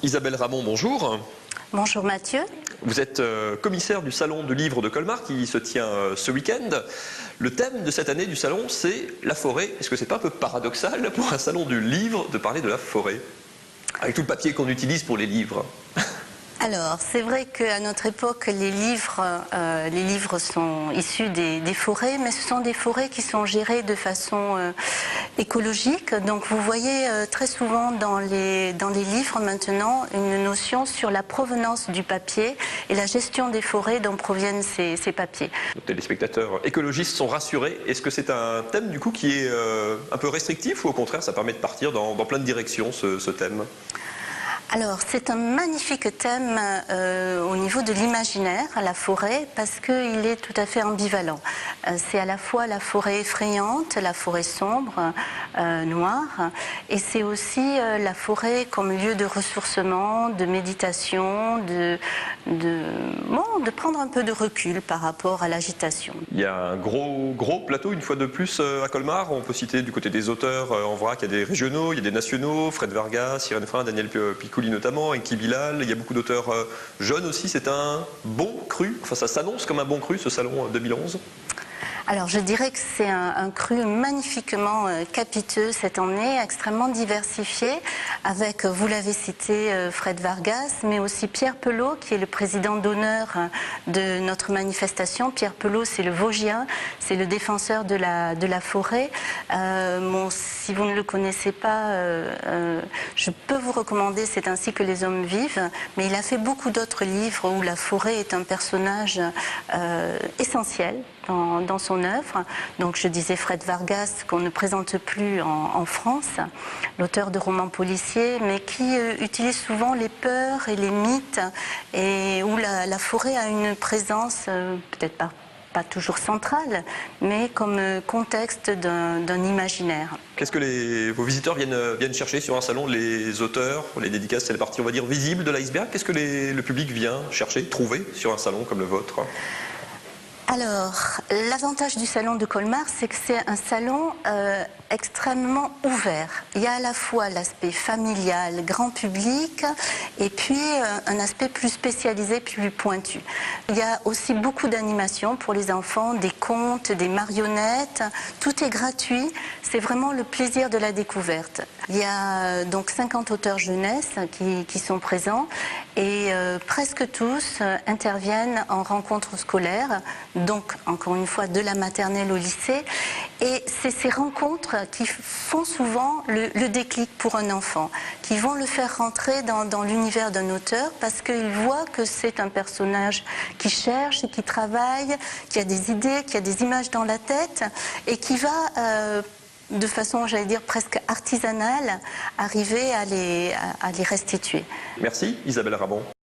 Isabelle Ramon, bonjour. Bonjour Mathieu. Vous êtes commissaire du Salon du Livre de Colmar qui se tient ce week-end. Le thème de cette année du salon, c'est la forêt. Est-ce que c'est pas un peu paradoxal pour un salon du livre de parler de la forêt? Avec tout le papier qu'on utilise pour les livres. Alors, c'est vrai qu'à notre époque, les livres sont issus des forêts, mais ce sont des forêts qui sont gérées de façon écologique. Donc, vous voyez très souvent dans les livres maintenant une notion sur la provenance du papier et la gestion des forêts dont proviennent ces papiers. Nos téléspectateurs écologistes sont rassurés. Est-ce que c'est un thème du coup qui est un peu restrictif ou au contraire ça permet de partir dans plein de directions ce thème? Alors, c'est un magnifique thème au niveau de l'imaginaire, la forêt, parce qu'il est tout à fait ambivalent. C'est à la fois la forêt effrayante, la forêt sombre, noire, et c'est aussi la forêt comme lieu de ressourcement, de méditation, de prendre un peu de recul par rapport à l'agitation. Il y a un gros plateau, une fois de plus, à Colmar. On peut citer du côté des auteurs en vrac, il y a des régionaux, il y a des nationaux, Fred Vargas, Irène Frein, Daniel Picouli notamment, Enki Bilal. Il y a beaucoup d'auteurs jeunes aussi. C'est un bon cru, enfin ça s'annonce comme un bon cru ce salon 2011. Alors je dirais que c'est un cru magnifiquement capiteux cette année, extrêmement diversifié, avec, vous l'avez cité, Fred Vargas, mais aussi Pierre Pelot, qui est le président d'honneur de notre manifestation. Pierre Pelot, c'est le Vosgien, c'est le défenseur de la forêt. Si vous ne le connaissez pas, je peux vous recommander C'est ainsi que les hommes vivent, mais il a fait beaucoup d'autres livres où la forêt est un personnage essentiel dans son œuvre. Donc je disais Fred Vargas, qu'on ne présente plus en France, l'auteur de romans policiers, mais qui utilise souvent les peurs et les mythes, et où la forêt a une présence peut-être pas toujours centrale, mais comme contexte d'un imaginaire. Qu'est-ce que vos visiteurs viennent chercher sur un salon? Les auteurs, les dédicaces, c'est la partie, on va dire, visible de l'iceberg. Qu'est-ce que le public vient chercher, trouver sur un salon comme le vôtre? Alors, l'avantage du salon de Colmar, c'est que c'est un salon extrêmement ouvert. Il y a à la fois l'aspect familial, grand public, et puis un aspect plus spécialisé, plus pointu. Il y a aussi beaucoup d'animations pour les enfants, des contes, des marionnettes. Tout est gratuit. C'est vraiment le plaisir de la découverte. Il y a donc 50 auteurs jeunesse qui sont présents, et presque tous interviennent en rencontres scolaires, donc encore une fois de la maternelle au lycée, et c'est ces rencontres qui font souvent le déclic pour un enfant, qui vont le faire rentrer dans l'univers d'un auteur, parce qu'il voit que c'est un personnage qui cherche, qui travaille, qui a des idées, qui a des images dans la tête, et qui va de façon, j'allais dire, presque artisanale, arriver à les restituer. Merci Isabelle Ramon.